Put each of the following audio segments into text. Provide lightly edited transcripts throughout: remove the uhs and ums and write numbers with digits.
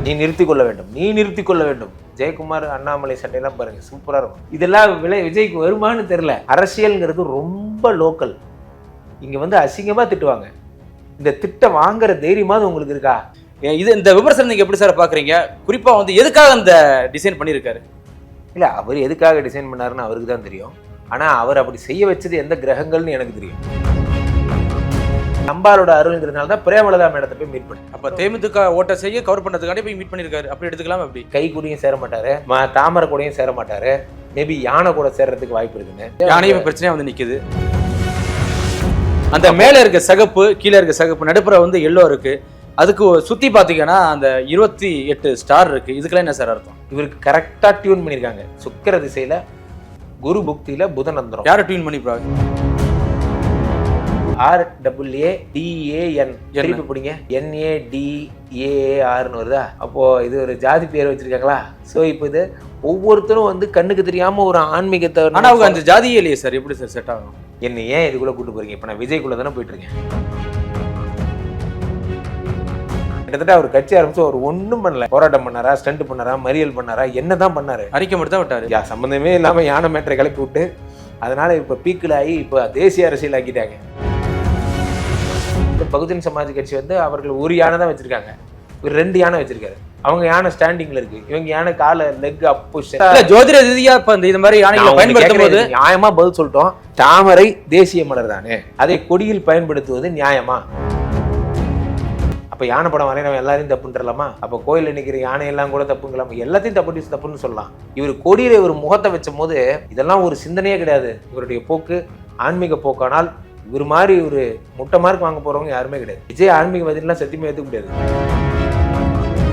நீ நிறுத்திக் கொள்ள வேண்டும், நீ நிறுத்திக் கொள்ள வேண்டும். ஜெயக்குமார் அண்ணாமலை சண்டையெல்லாம் பாருங்க, சூப்பரா இருக்கும். இதெல்லாம் விஜய்க்கு வருமானு தெரியல. அரசியல்ங்கிறது ரொம்ப லோக்கல். இங்க வந்து அசிங்கமா திட்டுவாங்க. இந்த திட்ட வாங்குற தைரியமாவது உங்களுக்கு இருக்கா? இது இந்த விமர்சனம் நீங்க எப்படி சார் பாக்குறீங்க? குறிப்பா வந்து எதுக்காக இந்த டிசைன் பண்ணியிருக்காரு? இல்ல, அவர் எதுக்காக டிசைன் பண்ணாருன்னு அவருக்கு தான் தெரியும். ஆனா அவர் அப்படி செய்ய வச்சது எந்த கிரகங்கள்னு எனக்கு தெரியும். அம்பாலோட அருள்ங்கிறதுனால தான் பிரேமலதா மேடத்தை போய் மீட் பண்ணி, அப்ப தேமுதிக ஓட்டை செய்ய கவர் பண்ணதுக்காண்டி போய் மீட் பண்ணிருக்காரு. அப்படி எடுத்துக்கலாம். அப்படி கை கூடயும் சேர மாட்டாரு, தாமரை கூடயும் சேர மாட்டாரு. மேபி யானை கூட சேர்றதுக்கு வாய்ப்பு இருக்குன்னு. யானையும் பிரச்சனையா வந்து நிக்குது. அந்த மேல இருக்க சகப்பு, கீழே இருக்க சகப்பு, நடுப்புற வந்து எல்லோ இருக்கு. அதுக்கு சுத்தி பாத்தீங்கன்னா அந்த 28 ஸ்டார் இருக்கு. இதுக்கெல்லாம் என்ன சார் அர்த்தம்? இவருக்கு கரெக்டா டியூன் பண்ணிருக்காங்க. சுக்கிர திசையில குரு புக்தியில புதன் அந்தரம். யாரை டியூன் பண்ணிப்பாங்க? RAADAN திருப்பி பிடிங்க. NADAARன்னு வருதா? அப்போ இது ஒரு ஜாதி பேர் வச்சிருக்காங்களா? ஸோ இப்போ இது ஒவ்வொருத்தரும் வந்து கண்ணுக்கு தெரியாம ஒரு ஆன்மீகத்தை. ஆனா அவங்க அந்த ஜாதியே இல்லையே சார், எப்படி சார் செட் ஆகும்? என்ன ஏன் இதுக்குள்ள கூட்டு போறீங்க? இப்போ நான் விஜய்க்குள்ள தானே போயிட்டு இருக்கேன். கிட்டத்தட்ட அவர் கட்சி ஆரம்பிச்சு அவர் ஒன்றும் பண்ணல. போராட்டம் பண்ணாரா, ஸ்டண்ட் பண்ணாரா, மறியல் பண்ணாரா, என்னதான் பண்ணாரு? அறிக்கை மட்டும் தான் விட்டாரு. சம்பந்தமே இல்லாம யானை மேட்டரை கிளப்பி விட்டு அதனால இப்ப பீக்கில் ஆகி இப்ப தேசிய அரசியல் ஆக்கிட்டாங்க. பகுஜன் சமாஜ் கட்சி வந்து அவர்கள் ஒரு யானை தான் வச்சிருக்காங்க, ஒரு 2 யானை வச்சிருக்காரு. அவங்க யானை ஸ்டாண்டிங்ல இருக்கு, இவங்க யானை கால லெக் அப். ஜோதிட ரீதியா இப்ப இந்த மாதிரி யானைகளை பயன்படுத்தும் போது நியாயமா பதில் சொல்லிட்டோம். தாமரை தேசிய மலர் தானே, அதை கொடியில் பயன்படுத்துவது நியாயமா? அப்ப யானை படம் வரையறவன் எல்லாரையும் தப்புன்றலாமா? அப்ப கோயில் நிக்கிற யானையெல்லாம் கூட தப்புங்களாமா? எல்லாத்தையும் தப்புன்னு சொல்லலாம். இவர் கொடியில ஒரு முகத்தை வச்ச போது இதெல்லாம் ஒரு சிந்தனையே கிடையாது. இவருடைய போக்கு ஆன்மீக போக்கானால் இவர் மாதிரி ஒரு முட்டை மார்க் வாங்க போறவங்க யாருமே கிடையாது. விஜய் ஆன்மீகவாதிலாம் சத்தியமே ஏற்றுக்க முடியாது.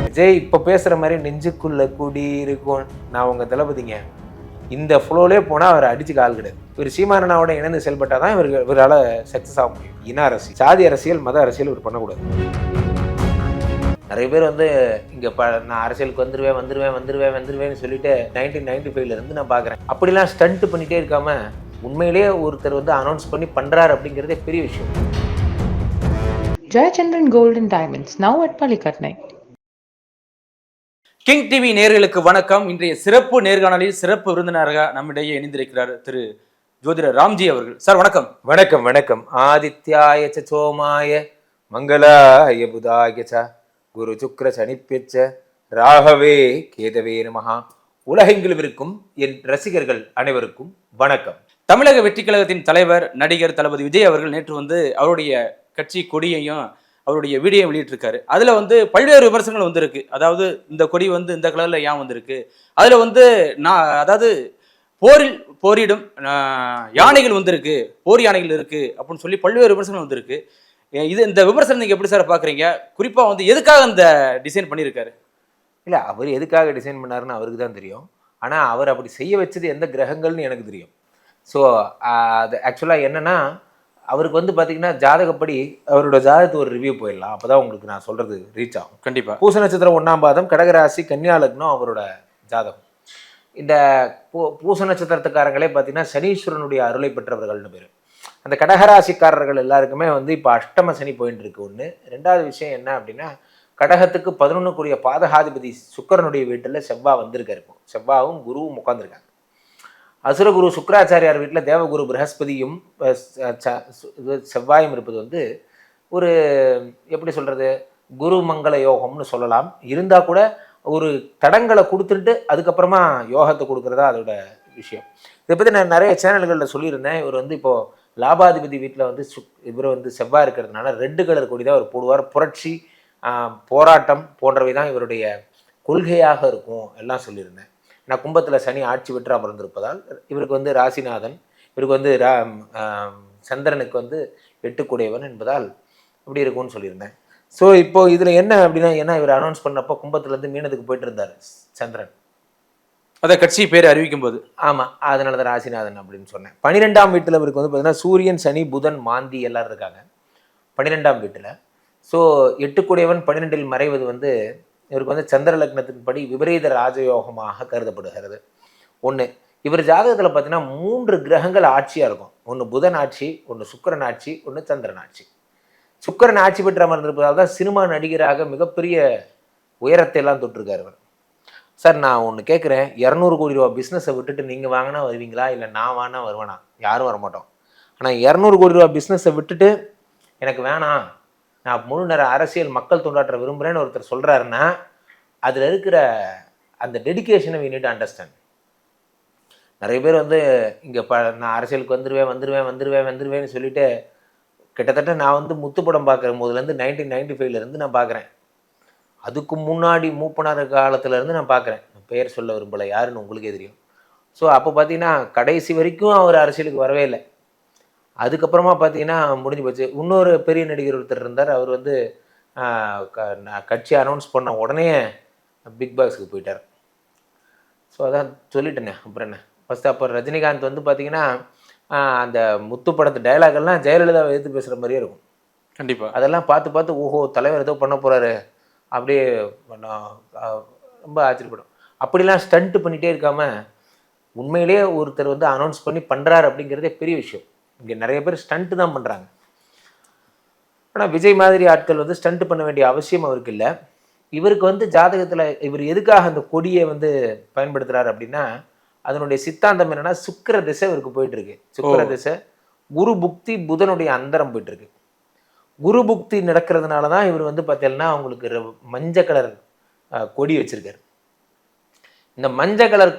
விஜய் இப்ப பேசுற மாதிரி நெஞ்சுக்குள்ள குடி இருக்கும் நான் உங்க தளபதிங்க, இந்த ஃப்ளோலே போனா அவர் அடிச்சு கால் கிடையாது. இவர் சீமானனாவோட இணைந்து செயல்பட்டாதான் இவரால் சக்சஸ் ஆக முடியும். இன அரசியல், சாதி அரசியல், மத அரசியல் இவர் பண்ணக்கூடாது. நிறைய பேர் வந்து இங்க நான் அரசியலுக்கு வந்துருவேன்னு சொல்லிட்டு 1995 இருந்து நான் பாக்குறேன். அப்படிலாம் ஸ்டண்ட் பண்ணிட்டே இருக்காம உண்மையிலேயே ஒருத்தர் வந்து அனௌன்ஸ் பண்ணி பண்றாரு அப்படிங்கிறதே பெரிய விஷயம். Jayachandran Gold and Diamonds, now at Palikatnai. King TV நேயர்களுக்கு வணக்கம். இன்றைய சிறப்பு நேர்காணலில் சிறப்பு விருந்தினராக நம்மிடையே இணைந்திருக்கிறார் திரு ஜோதிடர் ராம்ஜி அவர்கள். சார் வணக்கம். வணக்கம். வணக்கம். ஆதித்யாய சோமாய மங்களாய புதாய ச குரு சுக்ர சனிப்பிச்ச ராகவே கேதவே நமஹா. உலகெங்கிலும் இருக்கும் என் ரசிகர்கள் அனைவருக்கும் வணக்கம். தமிழக வெற்றி கழகத்தின் தலைவர் நடிகர் தளபதி விஜய் அவர்கள் நேற்று வந்து அவருடைய கட்சி கொடியையும் அவருடைய வீடியோ வெளியிட்டிருக்காரு. அதுல வந்து பல்வேறு விமர்சனங்கள் வந்திருக்கு. அதாவது இந்த கொடி வந்து இந்த கலர்ல ஏன் வந்திருக்கு, அதுல வந்து அதாவது போரில் போரிடும் யானைகள் வந்திருக்கு, போர் யானைகள் இருக்கு அப்படின்னு சொல்லி பல்வேறு விமர்சனங்கள் வந்திருக்கு. இந்த விமர்சனம் நீங்க எப்படி சார் பாக்குறீங்க? குறிப்பா வந்து எதுக்காக இந்த டிசைன் பண்ணியிருக்காரு? இல்ல, அவர் எதுக்காக டிசைன் பண்ணாருன்னு அவருக்கு தான் தெரியும். ஆனா அவர் அப்படி செய்ய வச்சது எந்த கிரகங்கள்னு எனக்கு தெரியும். ஸோ அது ஆக்சுவலாக என்னன்னா, அவருக்கு வந்து பார்த்தீங்கன்னா ஜாதகப்படி அவரோட ஜாதகத்தை ஒரு ரிவ்யூ போயிடலாம். அப்போ தான் உங்களுக்கு நான் சொல்கிறது ரீச் ஆகும். கண்டிப்பாக. பூச நட்சத்திரம் 1ஆம் பாதம், கடகராசி, கன்னியா லக்னம் அவரோட ஜாதகம். இந்த பூச நட்சத்திரத்துக்காரங்களே பார்த்தீங்கன்னா சனீஸ்வரனுடைய அருளை பெற்றவர்கள்னு பேர். அந்த கடகராசிக்காரர்கள் எல்லாருக்குமே வந்து இப்போ அஷ்டம சனி போயிட்டு இருக்கு. ஒன்று. 2வது விஷயம் என்ன அப்படின்னா, கடகத்துக்கு 11க்குரிய பாதகாதிபதி சுக்கிரனுடைய வீட்டில் செவ்வாய் வந்திருக்காரு. இப்போ செவ்வாயும் குருவும் உட்காந்துருக்காங்க. அசுரகுரு சுக்கராச்சாரியார் வீட்டில் தேவகுரு பிரகஸ்பதியும் செவ்வாயும் இருப்பது வந்து ஒரு எப்படி சொல்கிறது, குரு மங்கள யோகம்னு சொல்லலாம். இருந்தால் கூட ஒரு தடங்களை கொடுத்துட்டு அதுக்கப்புறமா யோகத்தை கொடுக்குறதா அதோட விஷயம். இதை பற்றி நான் நிறைய சேனல்களில் சொல்லியிருந்தேன். இவர் வந்து இப்போது லாபாதிபதி வீட்டில் வந்து இவர் வந்து செவ்வாய் இருக்கிறதுனால ரெட் கலர் கொடி தான் அவர் போடுவார். புரட்சி, போராட்டம் போன்றவை தான் இவருடைய கொள்கையாக இருக்கும் எல்லாம் சொல்லியிருந்தேன். நான் கும்பத்தில் சனி ஆட்சி பெற்று அமர்ந்திருப்பதால் இவருக்கு வந்து ராசிநாதன், இவருக்கு வந்து சந்திரனுக்கு வந்து 8 என்பதால் இப்படி இருக்கும்னு சொல்லியிருந்தேன். ஸோ இப்போ இதில் என்ன அப்படின்னா, ஏன்னா இவர் அனௌன்ஸ் பண்ணப்போ கும்பத்துலேருந்து மீனத்துக்கு போயிட்டு இருந்தார் சந்திரன், அதை கட்சி பேர் அறிவிக்கும் போது. ஆமாம், அதனால தான் ராசிநாதன் அப்படின்னு சொன்னேன். 12ஆம் வீட்டில் இவருக்கு வந்து பார்த்தீங்கன்னா சூரியன், சனி, புதன், மாந்தி எல்லாரும் இருக்காங்க 12ஆம் வீட்டில். ஸோ 8 12இல் மறைவது வந்து இவருக்கு வந்து சந்திர லக்னத்தின்படி விபரீத ராஜயோகமாக கருதப்படுகிறது. ஒன்று. இவர் ஜாதகத்தில் பார்த்தீங்கன்னா 3 கிரகங்கள் ஆட்சியாக இருக்கும். ஒன்று புதன் ஆட்சி, ஒன்று சுக்கிரன் ஆட்சி, ஒன்று சந்திரன் ஆட்சி. சுக்கிரன் ஆட்சி பெற்று அமர்ந்திருப்பதால் தான் சினிமா நடிகராக மிகப்பெரிய உயரத்தை எல்லாம் தொட்டிருக்காரு அவர். சார் நான் ஒன்று கேட்குறேன், 200 கோடி ரூபா பிஸ்னஸை விட்டுட்டு நீங்கள் வாங்கினா வருவீங்களா, இல்லை நான் வாங்கினா வருவேனா? யாரும் வரமாட்டோம். ஆனால் 200 கோடி ரூபா பிஸ்னஸை விட்டுட்டு எனக்கு வேணாம், நான் முழு நேர அரசியல் மக்கள் தொண்டாற்ற விரும்புகிறேன்னு ஒருத்தர் சொல்கிறாருன்னா அதில் இருக்கிற அந்த டெடிக்கேஷனை we need to understand. நிறைய பேர் வந்து இங்கே நான் அரசியலுக்கு வந்துடுவேன்னு சொல்லிட்டு கிட்டத்தட்ட நான் வந்து முத்துப்படம் பார்க்குற போதுலேருந்து 1995 நான் பார்க்குறேன். அதுக்கு முன்னாடி மூப்பனார் காலத்துலேருந்து நான் பார்க்குறேன். பெயர் சொல்ல விரும்பலை, யாருன்னு உங்களுக்கே தெரியும். ஸோ அப்போ பார்த்தீங்கன்னா கடைசி வரைக்கும் அவர் அரசியலுக்கு வரவே இல்லை. அதுக்கப்புறமா பார்த்தீங்கன்னா முடிஞ்சு போச்சு. இன்னொரு பெரிய நடிகர் ஒருத்தர் இருந்தார். அவர் வந்து கட்சி அனௌன்ஸ் பண்ண உடனே பிக் பாஸ்க்கு போயிட்டார். ஸோ அதான் சொல்லிட்டேனே, அப்புறம் என்ன. ஃபஸ்ட்டு அப்போ ரஜினிகாந்த் வந்து பார்த்தீங்கன்னா அந்த முத்து படத்து டைலாக்லாம் ஜெயலலிதாவை எதிர்த்து பேசுகிற மாதிரியே இருக்கும். கண்டிப்பாக அதெல்லாம் பார்த்து ஓஹோ தலைவர் ஏதோ பண்ண போகிறாரு அப்படியே ரொம்ப ஆச்சரியப்படும். அப்படிலாம் ஸ்டண்ட் பண்ணிகிட்டே இருக்காமல் உண்மையிலேயே ஒருத்தர் வந்து அனௌன்ஸ் பண்ணி பண்ணுறாரு அப்படிங்கிறதே பெரிய விஷயம். இங்கே நிறைய பேர் ஸ்டண்ட்டு தான் பண்ணுறாங்க. ஆனால் விஜய் மாதிரி ஆட்கள் வந்து ஸ்டண்ட் பண்ண வேண்டிய அவசியம் அவருக்கு இல்லை. இவருக்கு வந்து ஜாதகத்தில் இவர் எதுக்காக அந்த கொடியை வந்து பயன்படுத்துகிறார் அப்படின்னா அதனுடைய சித்தாந்தம் என்னன்னா சுக்கிர திசை இவருக்கு போயிட்டுருக்கு. சுக்கிர திசை குரு புக்தி புதனுடைய அந்தரம் போயிட்டுருக்கு. குரு புக்தி நடக்கிறதுனால தான் இவர் வந்து பார்த்தீங்கன்னா அவங்களுக்கு மஞ்சள் கலர் கொடி வச்சிருக்காரு. இந்த மஞ்சள் கலர்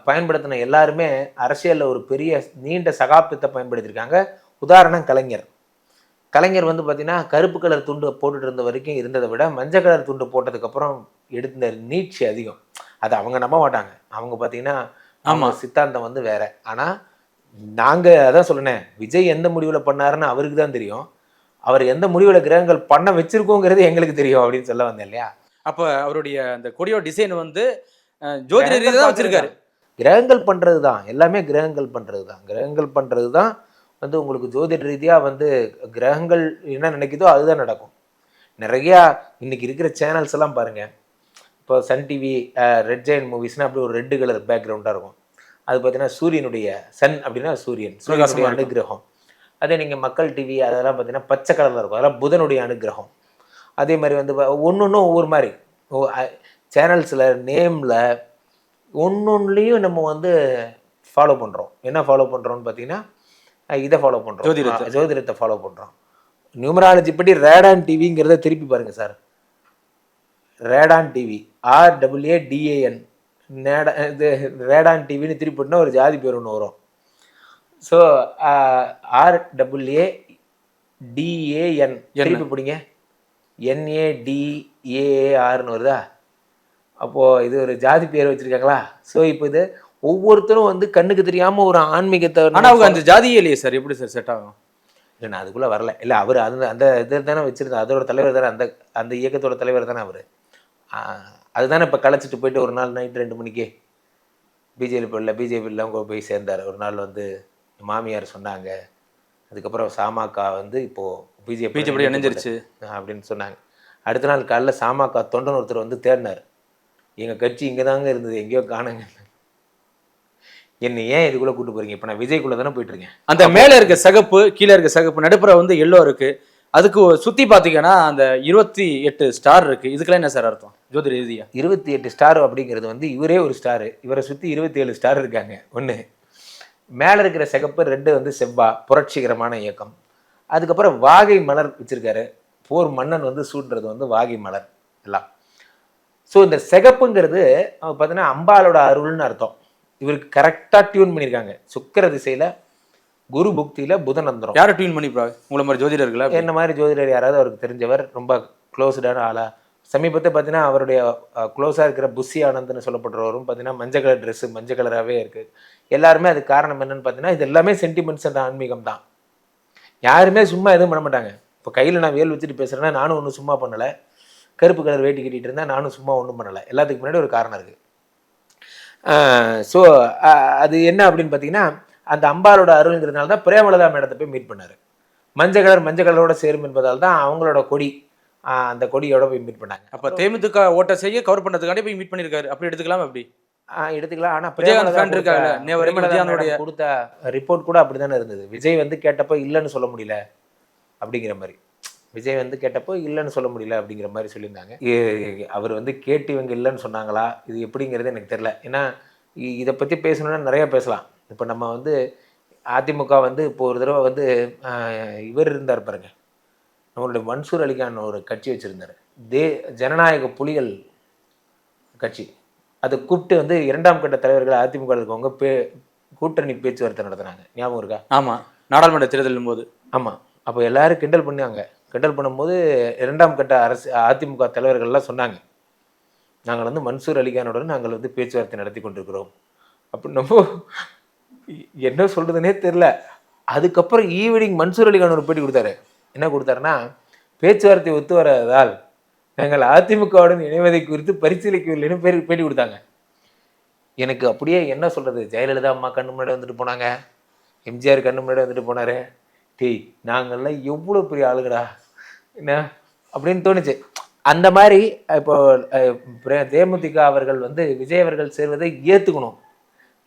பயன்படுத்தின எல்லாருமே அரசியலில் ஒரு பெரிய நீண்ட சகாப்தத்தை பயன்படுத்தியிருக்காங்க. உதாரணம் கலைஞர் வந்து பார்த்தீங்கன்னா கருப்பு கலர் துண்டு போட்டுட்டு இருந்த வரைக்கும் இருந்ததை விட மஞ்சள் கலர் துண்டு போட்டதுக்கப்புறம் எடுத்த நீட்சி அதிகம். அது அவங்க நம்ப மாட்டாங்க. அவங்க பார்த்தீங்கன்னா ஆமாம் சித்தாந்தம் வந்து வேற. ஆனால் நாங்கள் அதான் சொல்லினேன், விஜய் எந்த முடிவில் பண்ணாருன்னு அவருக்கு தான் தெரியும். அவர் எந்த முடிவில் கிரகங்கள் பண்ண வச்சிருக்கோங்கிறது எங்களுக்கு தெரியும் அப்படின்னு சொல்ல வந்தேன் இல்லையா. அப்போ அவருடைய அந்த கொடியோ டிசைன் வந்து ஜோதிட ரீதியாக தான் வச்சிருக்காரு. கிரகங்கள் பண்ணுறது தான், எல்லாமே கிரகங்கள் பண்ணுறது தான் வந்து உங்களுக்கு ஜோதிட ரீதியாக வந்து கிரகங்கள் என்ன நினைக்குதோ அதுதான் நடக்கும். நிறையா இன்னைக்கு இருக்கிற சேனல்ஸ் எல்லாம் பாருங்கள். இப்போ சன் டிவி ரெட் ஜெயின் மூவிஸ்னால் அப்படி ஒரு ரெட்டு கலர் பேக்ரவுண்டாக இருக்கும். அது பார்த்தீங்கன்னா சூரியனுடைய சன் அப்படின்னா சூரியனுடைய அனுகிரகம். அதே நீங்கள் மக்கள் டிவி அதெல்லாம் பார்த்தீங்கன்னா பச்சை கலரில் இருக்கும், அதெல்லாம் புதனுடைய அனுகிரகம். அதே மாதிரி வந்து ஒன்று ஒவ்வொரு மாதிரி சேனல்ஸில் நேமில் ஒன்றுலேயும் நம்ம வந்து ஃபாலோ பண்ணுறோம். என்ன ஃபாலோ பண்ணுறோன்னு பார்த்தீங்கன்னா இதை ஃபாலோ பண்ணுறோம், ஜோதிடத்தை ஃபாலோ பண்ணுறோம். நியூமராலஜி படி ரேடான் டிவிங்கிறத திருப்பி பாருங்கள் சார். ரேடான் டிவி RAADAN இது ரேடான் டிவின்னு திருப்பி போட்டுனா ஒரு ஜாதி பேர் ஒன்று வரும். ஸோ RAADAN திருப்பி போடுங்க NADAARன்னு வருதா. அப்போது இது ஒரு ஜாதி பேர் வச்சுருக்காங்களா. ஸோ இப்போ இது ஒவ்வொருத்தரும் வந்து கண்ணுக்கு தெரியாமல் ஒரு ஆன்மீகத்தை. ஆனால் அவங்க அந்த ஜாதியே இல்லையே சார், எப்படி சார் செட் ஆகும்? இல்லை நான் அதுக்குள்ளே வரல. இல்லை அவர் அந்த இது தானே வச்சுருந்தேன், அதோட தலைவர் தானே, அந்த இயக்கத்தோட தலைவர் தானே அவர். அதுதானே இப்போ கலைச்சிட்டு போயிட்டு ஒரு நாள் நைட் 2 மணிக்கு பிஜேபியில் அவங்க போய் சேர்ந்தார். ஒரு நாள் வந்து மாமியார் சொன்னாங்க, அதுக்கப்புறம் சாமாக்கா வந்து இப்போது பிஜேபி இணைஞ்சிருச்சு அப்படின்னு சொன்னாங்க. அடுத்த நாள் காலைல சாமாக்கா தொண்டன் ஒருத்தர் வந்து தேடினார், எங்கள் கட்சி இங்கே தாங்க இருந்தது, எங்கேயோ காணுங்க, என்ன ஏன் இதுக்குள்ளே கூப்பிட்டு போகிறீங்க, இப்போ நான் விஜய்க்குள்ளே தானே போயிட்டுருக்கேன். அந்த மேலே இருக்க சகப்பு கீழே இருக்க சகப்பு நடுப்புற வந்து எல்லோ இருக்குது. அதுக்கு சுற்றி பார்த்தீங்கன்னா அந்த 28 ஸ்டார் இருக்குது. இதுக்கெல்லாம் என்ன சார் அர்த்தம் ஜோதிட ரீதியா? 28 ஸ்டார் அப்படிங்கிறது வந்து இவரே ஒரு ஸ்டாரு, இவரை சுற்றி 27 ஸ்டார் இருக்காங்க. ஒன்று மேலே இருக்கிற சிகப்பு, 2 வந்து செவ்வா புரட்சிகரமான இயக்கம். அதுக்கப்புறம் வாகை மலர் வச்சுருக்காரு. போர் மன்னன் வந்து சூடுறது வந்து வாகை மலர் எல்லாம். ஸோ இந்த சிகப்புங்கிறது பார்த்தீங்கன்னா அம்பாலோட அருள்னு அர்த்தம். இவருக்கு கரெக்டாக டியூன் பண்ணியிருக்காங்க. சுக்கிர திசையில் குரு புக்தியில் புதன் அந்தரம். யாரை டியூன் பண்ணி உங்களை மாதிரி ஜோதிடர்களா? என்ன மாதிரி ஜோதிடர் யாராவது அவருக்கு தெரிஞ்சவர், ரொம்ப க்ளோஸ்டான ஆளா. சமீபத்தை பார்த்தீங்கன்னா அவருடைய க்ளோஸாக இருக்கிற புஷி ஆனந்த்னு சொல்லப்படுறவரும் பார்த்தீங்கன்னா மஞ்சள் கலர் ட்ரெஸ்ஸு மஞ்சள் கலராகவே இருக்குது. எல்லாருமே அதுக்கு காரணம் என்னன்னு பார்த்தீங்கன்னா இது எல்லாமே சென்டிமெண்ட்ஸ் அண்ட் ஆன்மீகம் தான். யாருமே சும்மா எதுவும் பண்ண மாட்டாங்க. இப்போ கையில் நான் வேல் வச்சுட்டு பேசுகிறேன்னா நானும் ஒன்றும் சும்மா பண்ணலை. கருப்பு கலர் வேட்டி கட்டிகிட்டு இருந்தேன், நானும் சும்மா ஒன்றும் பண்ணலை. எல்லாத்துக்கு முன்னாடி ஒரு காரணம் இருக்குது. ஸோ அது என்ன அப்படின்னு பார்த்தீங்கன்னா அந்த அம்பாலோட அருள்ங்கிறதுனால தான் பிரேமலதா மேடத்தை போய் மீட் பண்ணார். மஞ்சள் கலரோட சேரும் என்பதால் தான் அவங்களோட கொடி அந்த கொடியோட போய் மீட் பண்ணாங்க. அப்போ தேமுதிக ஓட்டை செய்ய கவர் பண்ணுறதுக்காண்டி போய் மீட் பண்ணியிருக்காரு. அப்படி எடுத்துக்கலாம்? அப்படி எடுத்துக்கலாம். ஆனால் பிரேமலதா கொடுத்த ரிப்போர்ட் கூட அப்படி தானே இருந்தது. விஜய் வந்து கேட்டப்போ இல்லைன்னு சொல்ல முடியல அப்படிங்கிற மாதிரி. விஜய் வந்து கேட்டப்போ இல்லைன்னு சொல்ல முடியல அப்படிங்கிற மாதிரி சொல்லியிருந்தாங்க. அவர் வந்து கேட்டு இவங்க இல்லைன்னு சொன்னாங்களா, இது எப்படிங்கிறது எனக்கு தெரியல. ஏன்னா இதை பற்றி பேசணுன்னா நிறையா பேசலாம். இப்போ நம்ம வந்து அதிமுக வந்து இப்போ ஒரு தடவை வந்து இவர் இருந்தார் பாருங்க, நம்மளுடைய மன்சூர் அலிகான் ஒரு கட்சி வச்சுருந்தார், ஜனநாயக புலிகள் கட்சி. அதை கூப்பிட்டு வந்து 2ஆம் கட்ட தலைவர்கள் அதிமுக இருக்கவங்க கூட்டணி பேச்சுவார்த்தை நடத்துனாங்க, ஞாபகம் இருக்கா? ஆமாம், நாடாளுமன்ற தேர்தலும் போது. ஆமாம், அப்போ எல்லாரும் கிண்டல் பண்ணாங்க. கிண்டல் பண்ணும்போது 2ஆம் கட்ட அதிமுக தலைவர்கள்லாம் சொன்னாங்க, நாங்கள் வந்து மன்சூர் அலிகானுடன் நாங்கள் வந்து பேச்சுவார்த்தை நடத்தி கொண்டிருக்கிறோம் அப்படின்னு. நம்ம என்ன சொல்கிறதுனே தெரில. அதுக்கப்புறம் ஈவினிங் மன்சூர் அலிகான் ஒரு பேட்டி கொடுத்தாரு. என்ன கொடுத்தாருன்னா, பேச்சுவார்த்தை ஒத்து வராததால் நாங்கள் அதிமுகவுடன் இணைவதை குறித்து பரிசீலிக்கவில்லைன்னு பேட்டி கொடுத்தாங்க. எனக்கு அப்படியே என்ன சொல்கிறது, ஜெயலலிதா அம்மா கண்ணு முன்னாடி வந்துட்டு போனாங்க, எம்ஜிஆர் கண்ணு முன்னாடி வந்துட்டு போனார். டேய், நாங்கள்லாம் எவ்வளோ பெரிய ஆளுங்கடா என்ன அப்படின்னு தோணுச்சு. அந்த மாதிரி இப்போ தேமுதிக அவர்கள் வந்து விஜய் அவர்கள் சேர்வதை ஏற்றுக்கணும்.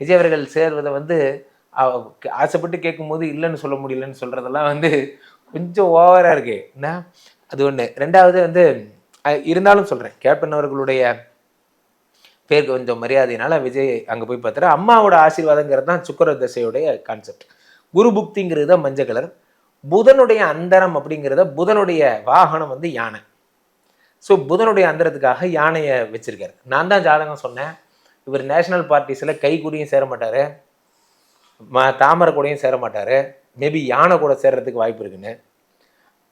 விஜய் அவர்கள் சேர்வதை வந்து ஆசைப்பட்டு கேட்கும்போது இல்லைன்னு சொல்ல முடியலன்னு சொல்கிறதெல்லாம் வந்து கொஞ்சம் ஓவராக இருக்கு என்ன. அது ஒன்று. ரெண்டாவது வந்து இருந்தாலும் சொல்கிறேன், கேப்டன் அவர்களுடைய பேருக்கு கொஞ்சம் மரியாதையினால விஜய் அங்கே போய் பார்த்துட்டு அம்மாவோட ஆசீர்வாதங்கிறது தான் சுக்கர தசையுடைய கான்செப்ட். குரு புக்திங்கிறது தான் மஞ்சள் கலர். புதனுடைய அந்தரம் அப்படிங்கிறத, புதனுடைய வாகனம் வந்து யானை. ஸோ புதனுடைய அந்தரத்துக்காக யானையை வச்சிருக்காரு. நான் தான் ஜாதகம் சொன்னேன், இவர் நேஷனல் பார்ட்டிஸில் கை கூடயும் சேர மாட்டார், தாமரை கூடயும் சேர மாட்டார், மேபி யானை கூட சேர்றதுக்கு வாய்ப்பு இருக்குன்னு.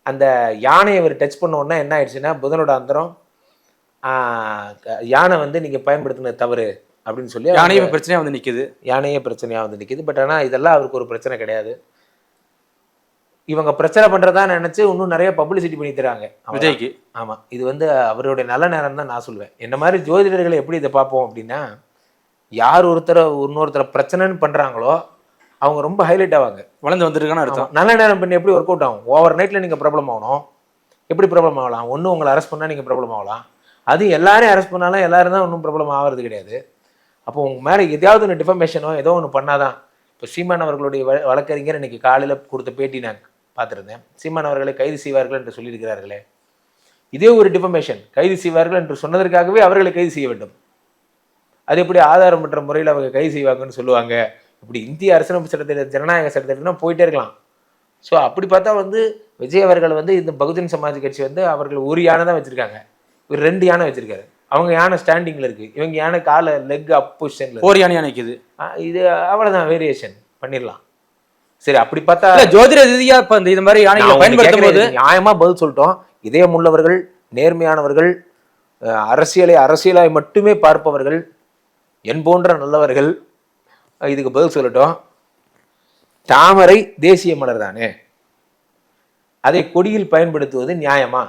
அந்த யானையை இவர் டச் பண்ண உடனே என்ன ஆயிடுச்சுன்னா, புதனோட அந்தரம் யானை வந்து நீங்கள் பயன்படுத்தினது தவறு அப்படின்னு சொல்லி யானையே பிரச்சனையாக வந்து நிற்குது. யானையே பிரச்சனையாக வந்து நிற்குது. பட் ஆனால் இதெல்லாம் அவருக்கு ஒரு பிரச்சனை கிடையாது. இவங்க பிரச்சனை பண்ணுறதா நினச்சி இன்னும் நிறைய பப்ளிசிட்டி பண்ணி தராங்க விஜய்க்கு. ஆமாம், இது வந்து அவருடைய நல்ல நேரம் தான் நான் சொல்லுவேன். என்ன மாதிரி ஜோதிடர்களை எப்படி இதை பார்ப்போம் அப்படின்னா, யார் இன்னொருத்தரை பிரச்சனைன்னு பண்ணுறாங்களோ அவங்க ரொம்ப ஹைலைட் ஆவாங்க, வளர்ந்து வந்துருக்கான்னு அர்த்தம். நல்ல நேரம் பண்ணி எப்படி ஒர்க் அவுட் ஆகும்? ஓவர் நைட்டில் நீங்கள் ப்ராப்ளம் ஆகணும். எப்படி ப்ராப்ளம் ஆகலாம்? ஒன்றும் உங்களை அரெஸ்ட் பண்ணால் நீங்கள் ப்ராப்ளம் ஆகலாம். அது எல்லாரையும் அரெஸ்ட் பண்ணாலும் எல்லாரும் தான் ஒன்றும் ப்ராப்ளம் ஆகிறது கிடையாது. அப்போ உங்கள் மேலே எதையாவது ஒன்று டிஃபர்மேஷனோ ஏதோ ஒன்று பண்ணாதான். இப்போ சீமான் அவர்களுடைய வழக்கறிஞர் இன்னைக்கு காலையில் கொடுத்த பேட்டி நான் பார்த்துருந்தேன். சீமான் அவர்களை கைது செய்வார்கள் என்று சொல்லியிருக்கிறார்களே, இதே ஒரு டிஃபர்மேஷன். கைது செய்வார்கள் என்று சொன்னதற்காகவே அவர்களை கைது செய்ய வேண்டும். அது எப்படி ஆதாரமற்ற முறையில் அவங்க கைது செய்வாங்கன்னு சொல்லுவாங்க? இப்படி இந்திய அரசியலமைப்பு சட்டத்தில், ஜனநாயக சட்டத்தில்னா போயிட்டே இருக்கலாம். ஸோ அப்படி பார்த்தா வந்து விஜய் அவர்கள் வந்து இந்த பகுஜன் சமாஜ் கட்சி வந்து அவர்கள் ஒரு யானை தான் வச்சுருக்காங்க, ஒரு 2 யானை வச்சுருக்காரு. அவங்க யானை ஸ்டாண்டிங்கில் இருக்குது, இவங்க யானை காலை லெக் அப் பொசிஷனில், ஒரு யானையாக நிற்குது. இது அவ்வளோதான், வேரியேஷன் பண்ணிடலாம். சரி, அப்படி பார்த்தா ஜோதிட ரீதியாக இப்போ இந்த மாதிரி யானைகளை பயன்படுத்தும் போது நியாயமாக பதில் சொல்லிட்டோம். இதயம் உள்ளவர்கள், நேர்மையானவர்கள், அரசியலாய் மட்டுமே பார்ப்பவர்கள், என் போன்ற நல்லவர்கள் இதுக்கு பதில் சொல்லட்டும். தாமரை தேசிய மலர் தானே, அதை கொடியில் பயன்படுத்துவது நியாயமா?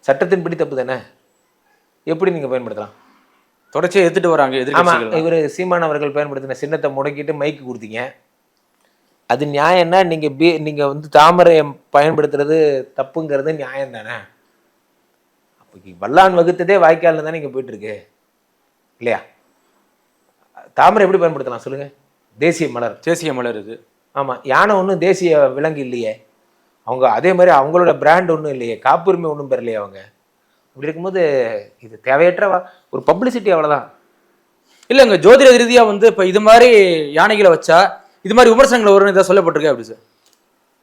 சட்டத்தின்படி தப்பு தானே, எப்படி நீங்க பயன்படுத்தலாம்? தொடர்ச்சியாக எடுத்துட்டு வராங்க எதிர்க்கட்சிகள். இவர் சீமான் அவர்கள் பயன்படுத்தின சின்னத்தை முடக்கிட்டு மைக்கு கொடுத்தீங்க, அது நியாயம்னா நீங்க வந்து தாமரையை பயன்படுத்துறது தப்புங்கிறது நியாயம் தானே? அப்போ வல்லான் வகுத்ததே வாய்க்கால்னு தானே இங்கே போயிட்டு இருக்கு இல்லையா? தாமரை எப்படி பயன்படுத்தலாம் சொல்லுங்க? தேசிய மலர் இது. ஆமாம், யானை ஒன்றும் தேசிய விலங்கு இல்லையே, அவங்க அதே மாதிரி அவங்களோட பிராண்ட் ஒன்றும் இல்லையே, காப்புரிமை ஒன்றும் பெறலையே அவங்க. அப்படி இருக்கும்போது இது தேவையற்ற ஒரு பப்ளிசிட்டி, அவ்வளோதான். இல்லைங்க, ஜோதிட ரீதியாக வந்து இப்போ இது மாதிரி யானைகளை வச்சா இது மாதிரி விமர்சனங்கள் வரும்னு இதை சொல்லப்பட்டிருக்கு. அப்படி சார்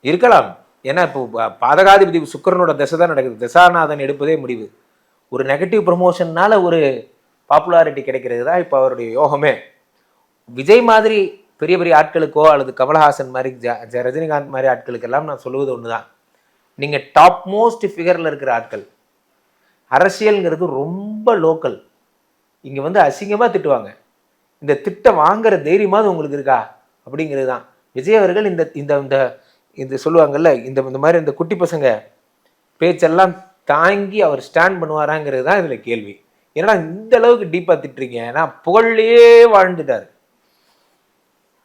இருக்கலாம். ஏன்னா இப்போ பாதகாதிபதி சுக்கிரனோட தசை தான் நடக்குது, தசாநாதன் எடுப்பதே முடிவு. ஒரு நெகட்டிவ் ப்ரமோஷன்னால ஒரு பாப்புலாரிட்டி கிடைக்கிறது தான் இப்போ அவருடைய யோகமே. விஜய் மாதிரி பெரிய பெரிய ஆட்களுக்கோ அல்லது கமலஹாசன் மாதிரி ரஜினிகாந்த் மாதிரி ஆட்களுக்கெல்லாம் நான் சொல்லுவது ஒன்று தான், நீங்கள் டாப் மோஸ்ட் ஃபிகரில் இருக்கிற ஆட்கள், அரசியல்ங்கிறது ரொம்ப லோக்கல். இங்கே வந்து அசிங்கமாக திட்டுவாங்க, இந்த திட்ட வாங்குற தைரியமாவது உங்களுக்கு இருக்கா அப்படிங்கிறது தான். விஜய் அவர்கள் இந்த இந்த இந்த சொல்லுவாங்கல்ல, இந்த மாதிரி இந்த குட்டி பசங்க பேச்செல்லாம் தாங்கி அவர் ஸ்டாண்ட் பண்ணுவாராங்கிறது தான் இதில் கேள்வி. ஏன்னா இந்த அளவுக்கு டீப்பாக திட்டுறீங்க, ஏன்னா புகழ்லையே வாழ்ந்துட்டார்.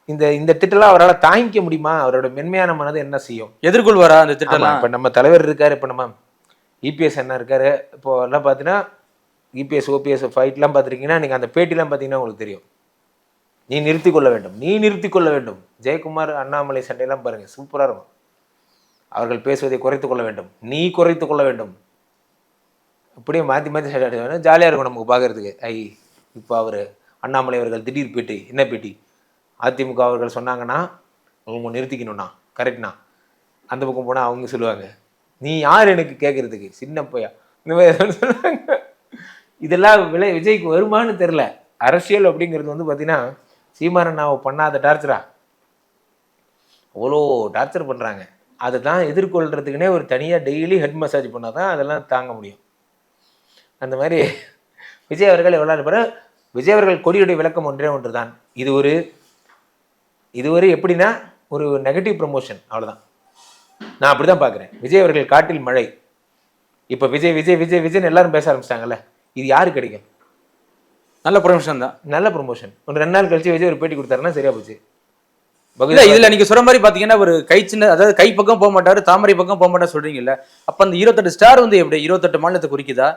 இந்த திட்டெல்லாம் அவரால் தாங்கிக்க முடியுமா? அவரோட மென்மையான மனது என்ன செய்யும்? எதிர்கொள்வாரா அந்த திட்டம்லாம்? இப்போ நம்ம தலைவர் இருக்காரு, இப்போ நம்ம இபிஎஸ் என்ன இருக்காரு, இப்போ எல்லாம் பார்த்தீங்கன்னா இபிஎஸ் ஓபிஎஸ் ஃபைட்லாம் பார்த்துருக்கீங்கன்னா நீங்கள் அந்த பேட்டிலாம் பார்த்தீங்கன்னா உங்களுக்கு தெரியும். நீ நிறுத்தி கொள்ள வேண்டும், ஜெயக்குமார் அண்ணாமலை சண்டையெல்லாம் பாருங்கள், சூப்பராக இருக்கும். அவர்கள் பேசுவதை குறைத்து கொள்ள வேண்டும், நீ குறைத்து கொள்ள வேண்டும். அப்படியே மாற்றி மாற்றி ஜாலியாக இருக்கும் நமக்கு பார்க்கறதுக்கு. இப்போ அவர் அண்ணாமலை அவர்கள் திடீர் பேட்டி, என்ன பேட்டி, அதிமுக அவர்கள் சொன்னாங்கன்னா அவங்க நிறுத்திக்கணும்ண்ணா, கரெக்ட்ண்ணா. அந்த பக்கம் போனால் அவங்க சொல்லுவாங்க, நீ யார் எனக்கு கேட்கறதுக்கு, சின்ன பையா, இந்த மாதிரி சொல்லுவாங்க. இதெல்லாம் விஜய்க்கு வருமானு தெரில. அரசியல் அப்படிங்கிறது வந்து பார்த்தீங்கன்னா சீமானண்ணாவை பண்ணாத டார்ச்சரா, அவ்வளோ டார்ச்சர் பண்ணுறாங்க. அதை தான் எதிர்கொள்கிறதுக்குனே ஒரு தனியாக டெய்லி ஹெட் மசாஜ் பண்ணால் தான் அதெல்லாம் தாங்க முடியும். அந்த மாதிரி விஜய் அவர்கள் எவ்வளோ இருப்பார். விஜய் அவர்கள் கொடியுடைய விளக்கம் ஒன்றே ஒன்று தான். இது ஒரு எப்படின்னா ஒரு நெகட்டிவ் ப்ரமோஷன், அவ்வளோதான். நான் அப்படி தான் பார்க்குறேன். விஜய் அவர்கள் காட்டில் மழை. இப்போ விஜய் விஜய் விஜய் விஜய்னு எல்லாரும் பேச ஆரம்பிச்சிட்டாங்கல்ல, இது யாரு கிடைக்கும்? நல்ல ப்ரமோஷன் தான், நல்ல ப்ரமோஷன். ஒரு 2 நாள் கழிச்சு விஜய் ஒரு பேட்டி கொடுத்தாருன்னா சரியா போச்சு. இதுல நீங்க சொல்ற மாதிரி பாத்தீங்கன்னா ஒரு கை சின்ன, அதாவது கை பக்கம் போக மாட்டாரு, தாமரை பக்கம் போக மாட்டாரு சொல்றீங்கல்ல. அப்ப அந்த 28 ஸ்டார் வந்து எப்படி 28 மாநிலத்தை குறிக்குதா?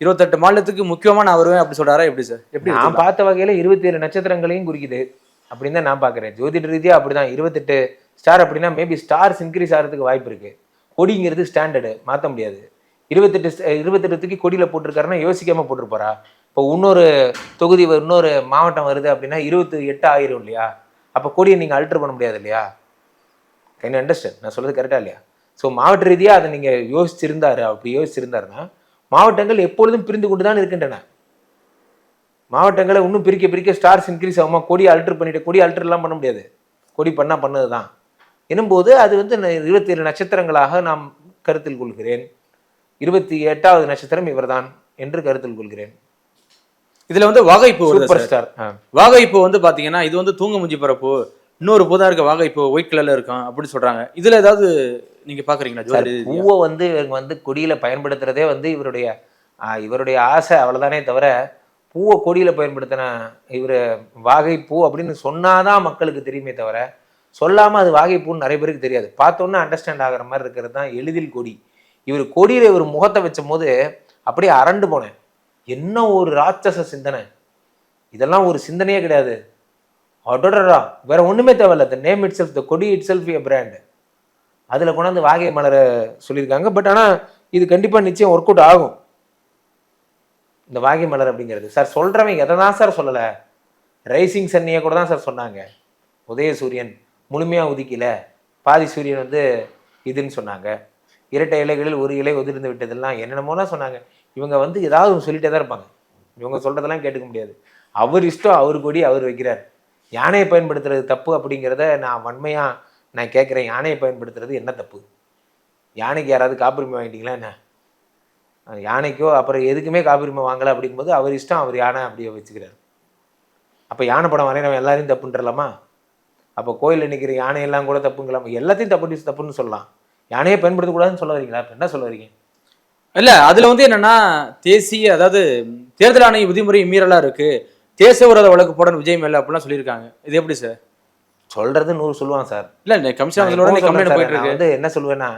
28 மாநிலத்துக்கு முக்கியமா நான் வருவேன் அப்படி சொல்றாரா எப்படி சார்? எப்படி நான் பார்த்த வகையில 27 நட்சத்திரங்களையும் குறிக்குது அப்படின்னு தான் நான் பார்க்குறேன். ஜோதிட ரீதியா அப்படிதான். 28 ஸ்டார் அப்படின்னா மேபி ஸ்டார்ஸ் இன்க்ரீஸ் ஆகிறதுக்கு வாய்ப்பு இருக்கு. கொடிங்கிறது ஸ்டாண்டர்டு, மாற்ற முடியாது. 28 கொடியில போட்டிருக்காருன்னா யோசிக்காம போட்டிருப்பாரா? இப்போ இன்னொரு தொகுதி, இன்னொரு மாவட்டம் வருது அப்படின்னா 28 ஆயிரும் இல்லையா? அப்போ கொடியை நீங்கள் அல்டர் பண்ண முடியாது இல்லையா? கைண்ட் அண்டர்ஸ்டாண்ட் நான் சொல்றது கரெக்டா இல்லையா? ஸோ மாவட்ட ரீதியாக அதை நீங்கள் யோசிச்சிருந்தாரு. அப்படி யோசிச்சிருந்தாருன்னா மாவட்டங்கள் எப்பொழுதும் பிரிந்து கொண்டு தான் இருக்கின்றன. மாவட்டங்களை இன்னும் பிரிக்க ஸ்டார்ஸ் இன்க்ரீஸ் ஆகுமா? கொடி அல்டர் பண்ணிட்டு, கொடி அல்டர்லாம் பண்ண முடியாது. கொடி பண்ணது தான் எனும்போது அது வந்து 27 நட்சத்திரங்களாக நாம் கருத்தில் கொள்கிறேன். 28வது நட்சத்திரம் இவர்தான் என்று கருத்தில் கொள்கிறேன். இதுல வந்து வாகைப்பூ, சூப்பர் ஸ்டார். வாகைப்பூ வந்து பாத்தீங்கன்னா இது வந்து தூங்க முஞ்சி பரப்பு, இன்னொரு பூதா இருக்க வாகைப்பூ ஒயிட் கலர்ல இருக்கும் அப்படின்னு சொல்றாங்க. இதுல ஏதாவது நீங்க பாக்குறீங்களா? பூவை வந்து இவங்க வந்து கொடியில பயன்படுத்துறதே வந்து இவருடைய ஆசை, அவ்வளவுதானே தவிர பூவை கொடியில பயன்படுத்தின இவர் வாகைப்பூ அப்படின்னு சொன்னாதான் மக்களுக்கு தெரியுமே தவிர சொல்லாம அது வாகைப்பூன்னு நிறைய பேருக்கு தெரியாது. பார்த்தோன்னா அண்டர்ஸ்டாண்ட் ஆகிற மாதிரி இருக்கிறது தான் எளிதில் கொடி. இவர் கொடியில ஒரு முகத்தை வச்ச போது அப்படியே அரண்டு போனேன். என்ன ஒரு ராட்சச சிந்தனை! இதெல்லாம் ஒரு சிந்தனையே கிடையாது. அடடா, வேற ஒண்ணுமே தேவையில்ல. த நேம் இட் செல்ஃப், த கொடி இட் செல்ஃப் எ பிராண்ட். அதுல கொண்டாந்து வாகை மலரை சொல்லியிருக்காங்க. பட் ஆனா இது கண்டிப்பா நிச்சயம் ஒர்க் அவுட் ஆகும். இந்த வாகை மலர் அப்படிங்கிறது சார் சொல்றவங்க எதை தான் சார் சொல்லலை. ரைசிங் சன்னியை கூட தான் சார் சொன்னாங்க. உதயசூரியன் முழுமையா உதிக்கல, பாதி சூரியன் வந்து இதுன்னு சொன்னாங்க. இரட்டை இலைகளில் ஒரு இலை உதிர்ந்து விட்டதெல்லாம் என்னென்னமோலாம் சொன்னாங்க. இவங்க வந்து ஏதாவது சொல்லிட்டே தான் இருப்பாங்க. இவங்க சொல்றதெல்லாம் கேட்டுக்க முடியாது. அவர் இஷ்டம், அவர் கொடி அவர் வைக்கிறார். யானையை பயன்படுத்துறது தப்பு அப்படிங்கிறத நான் வன்மையா நான் கேட்குறேன். யானையை பயன்படுத்துறது என்ன தப்பு? யானைக்கு யாராவது காப்புரிமை வாங்கிட்டீங்களா என்ன? யானைக்கோ அப்புறம் எதுக்குமே காப்புரிமை வாங்கலை அப்படிங்கும்போது அவர் இஷ்டம், அவர் யானை அப்படியே வச்சுக்கிறார். அப்போ யானை படம் வரைகிறவன் எல்லாரையும் தப்புன்றலாமா? அப்போ கோயிலில் நிற்கிற யானையெல்லாம் கூட தப்புங்களாமா? எல்லாத்தையும் தப்புன்னு சொல்லலாம். யானையை பயன்படுத்தக்கூடாதுன்னு சொல்ல வரீங்களா? இப்போ என்ன சொல்ல வரீங்க? இல்ல அதுல வந்து என்னன்னா தேசிய, அதாவது தேர்தல் ஆணைய விதிமுறை மீறலா இருக்கு, தேச விரோத வழக்கு போடணும் விஜய் மேல அப்படிலாம் சொல்லியிருக்காங்க. இது எப்படி சார்? சொல்றது 100 சொல்லுவான் சார். இல்ல கமிஷன் போயிட்டு இருக்கு. வந்து என்ன சொல்லுவேன்னா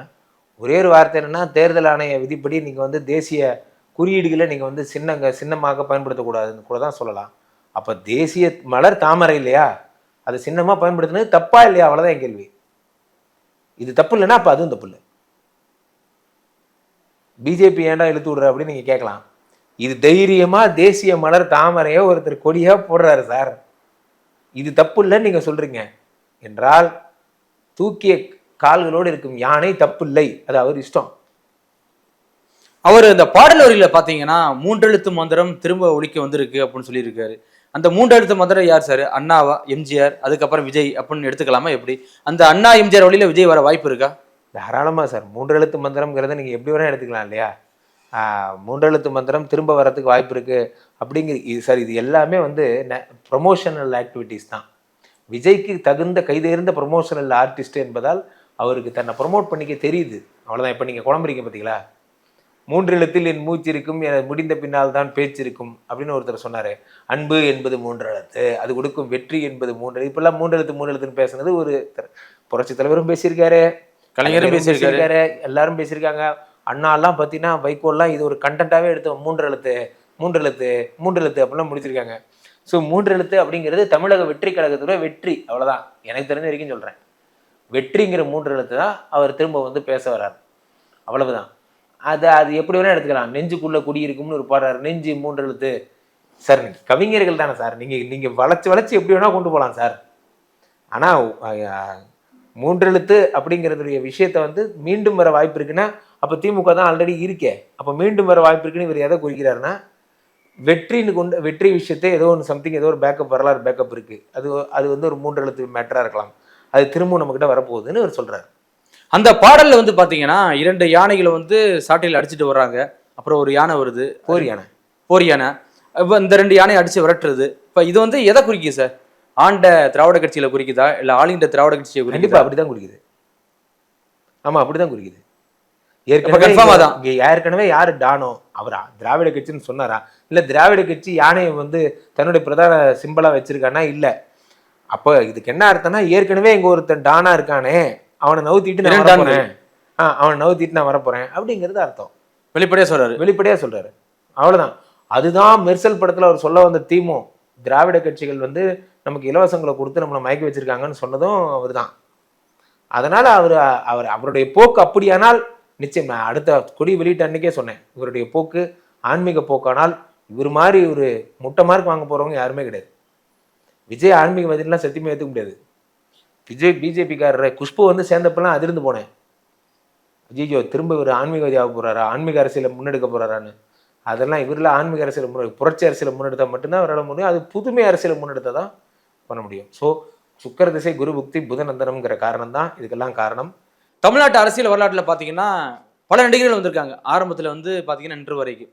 ஒரே ஒரு வார்த்தை என்னன்னா, தேர்தல் ஆணைய விதிப்படி நீங்க வந்து தேசிய குறியீடுகளை நீங்க வந்து சின்னமாக பயன்படுத்தக்கூடாதுன்னு கூட தான் சொல்லலாம். அப்ப தேசிய மலர் தாமரை இல்லையா, அது சின்னமா பயன்படுத்தினது தப்பா இல்லையா? அவ்வளவுதான் என் கேள்வி. இது தப்பு இல்லைன்னா அப்ப அதுவும் தப்பு இல்லை. பிஜேபி ஏன்டா இழுத்து விடுற அப்படின்னு நீங்க கேட்கலாம். இது தைரியமா தேசிய மலர் தாமரையோ ஒருத்தர் கொடியா போடுறாரு சார். இது தப்பு இல்லைன்னு நீங்க சொல்றீங்க என்றால் தூக்கிய கால்களோடு இருக்கும் யானை தப்பு இல்லை, அது அவர் இஷ்டம். அவர் இந்த பாடல் வரியில பாத்தீங்கன்னா 3 எழுத்து மந்திரம் திரும்ப ஒழிக்க வந்திருக்கு அப்படின்னு சொல்லியிருக்காரு. அந்த 3 எழுத்து மந்திரம் யார் சார்? அண்ணாவா, எம்ஜிஆர், அதுக்கப்புறம் விஜய் அப்படின்னு எடுத்துக்கலாமா? எப்படி அந்த அண்ணா எம்ஜிஆர் வழியில விஜய் வர வாய்ப்பு இருக்கா? தாராளமா சார். 3 எழுத்து மந்திரம்ங்கிறத நீங்க எப்படி வேணா எடுத்துக்கலாம் இல்லையா? 3 எழுத்து மந்திரம் திரும்ப வரதுக்கு வாய்ப்பு இருக்கு அப்படிங்கிறது சார். இது எல்லாமே வந்து ப்ரொமோஷனல் ஆக்டிவிட்டிஸ் தான். விஜய்க்கு தகுந்த கைதேர்ந்த ப்ரொமோஷனல் ஆர்டிஸ்ட் என்பதால் அவருக்கு தன்னை ப்ரொமோட் பண்ணிக்க தெரியுது, அவ்வளோதான். இப்போ நீங்கள் குழம்புறீங்க பார்த்தீங்களா, 3 எழுத்தில் என் மூச்சு இருக்கும், என முடிந்த பின்னால் தான் பேச்சு இருக்கும் அப்படின்னு ஒருத்தர் சொன்னார். அன்பு என்பது 3 எழுத்து, அது கொடுக்கும் வெற்றி என்பது 3. இப்பெல்லாம் 3 எழுத்துன்னு பேசுனது ஒரு புரட்சி தலைவரும் பேசியிருக்காரு, கலைஞரும் பேசியிருக்காரு, எல்லாரும் பேசியிருக்காங்க. அண்ணாலாம் பார்த்தீங்கன்னா வைகோல்லாம் இது ஒரு கண்டென்ட்டாகவே எடுத்து 3 எழுத்து அப்படிலாம் முடிச்சிருக்காங்க. ஸோ 3 எழுத்து அப்படிங்கிறது தமிழக வெற்றி கழகத்தோட வெற்றி, அவ்வளோதான் எனக்கு தெரிஞ்ச வரைக்கும் சொல்கிறேன். வெற்றிங்கிற 3 எழுத்து தான் அவர் திரும்ப வந்து பேச வர்றார். அவ்வளவுதான். அது அது எப்படி வேணா எடுத்துக்கலாம். நெஞ்சுக்குள்ள குடி இருக்கும்னு ஒரு பாடுறாரு. நெஞ்சு 3 எழுத்து. சார் நீங்க கவிஞர்கள் தானே சார். நீங்க வளைச்சு எப்படி வேணா கொண்டு போகலாம் சார். ஆனா 3 எழுத்து அப்படிங்கிறதுடைய விஷயத்த வந்து மீண்டும் வர வாய்ப்பு இருக்குன்னா, அப்ப திமுக தான் ஆல்ரெடி இருக்கே. அப்ப மீண்டும் வர வாய்ப்பு இருக்குன்னு இவர் எதை குறிக்கிறாருன்னா, வெற்றி விஷயத்தை ஏதோ ஒன்று சம்திங் ஏதோ ஒரு பேக்கப் வரலாறு பேக்கப் இருக்கு. அது வந்து ஒரு 3 எழுத்து மேட்டரா இருக்கலாம். அது திரும்பவும் நம்ம கிட்ட வரப்போகுதுன்னு அவர் சொல்றாரு. அந்த பாடல்ல வந்து பாத்தீங்கன்னா 2 யானைகளை வந்து சாட்டையில் அடிச்சுட்டு வர்றாங்க. அப்புறம் ஒரு யானை வருது, போர் யானை. போர் யானை. இப்ப இந்த 2 யானையை அடிச்சு விரட்டுறது. இப்ப இது வந்து எதை குறிக்குது சார்? ஆண்ட திராவிட கட்சியில குறிக்குதா இல்ல ஆளுகின்ற திராவிட கட்சியை குறிக்குதா? கண்டிப்பா அப்படிதான் குறிக்குது. ஆமா அப்படிதான் குறிக்குது. ஏற்கனவே யாரு டானோ அவரா திராவிட கட்சின்னு சொன்னாரா? இல்ல திராவிட கட்சி யானையை வந்து தன்னுடைய பிரதான சிம்பலா வச்சிருக்கானா? இல்ல. அப்ப இதுக்கு என்ன அர்த்தம்னா, ஏற்கனவே இங்க ஒருத்தன் டானா இருக்கானே, அவனை நவுத்திட்டு நான் வரப்போறேன். அவனை நவுத்திட்டு நான் வரப்போறேன் அப்படிங்கிறது அர்த்தம். வெளிப்படையா சொல்றாரு. அவ்வளவுதான். அதுதான் மெர்சல் படத்துல அவர் சொல்ல வந்த தீமும். திராவிட கட்சிகள் வந்து நமக்கு இலவசங்களை கொடுத்து நம்மளை மயக்கி வச்சிருக்காங்கன்னு சொன்னதும் அவர் தான். அதனால அவருடைய போக்கு அப்படியானால் நிச்சயம், நான் அடுத்த கொடி வெளியிட்ட அன்னைக்கே சொன்னேன், இவருடைய போக்கு ஆன்மீக போக்கானால் இவர் மாதிரி ஒரு முட்டை மார்க் வாங்க போறவங்க யாருமே கிடையாது. விஜய் ஆன்மீகவாதிலாம் சத்தியமே ஏற்றுக்க முடியாது. விஜய் பிஜேபிக்காரர் குஷ்பு வந்து சேர்ந்தப்பெல்லாம் அதிர்ந்து போனேன். ஐயோ திரும்ப இவர் ஆன்மீகவாதி ஆக போறாரா, ஆன்மீக அரசியலை முன்னெடுக்க போறாரான்னு. அதெல்லாம் இவரில் ஆன்மீக அரசியலை புரட்சி அரசியலை முன்னெடுத்தா மட்டும்தான் அவரால் முடியும். அது புதுமை அரசியலை முன்னெடுத்தா தான் பண்ண முடியும். ஸோ சுக்கர திசை குரு புக்தி புதநந்தனம்ங்கிற காரணம் தான் இதுக்கெல்லாம் காரணம். தமிழ்நாட்டு அரசியல் வரலாற்றில் பார்த்தீங்கன்னா பல நடிகர்கள் வந்திருக்காங்க. ஆரம்பத்தில் வந்து பார்த்தீங்கன்னா இன்று வரைக்கும்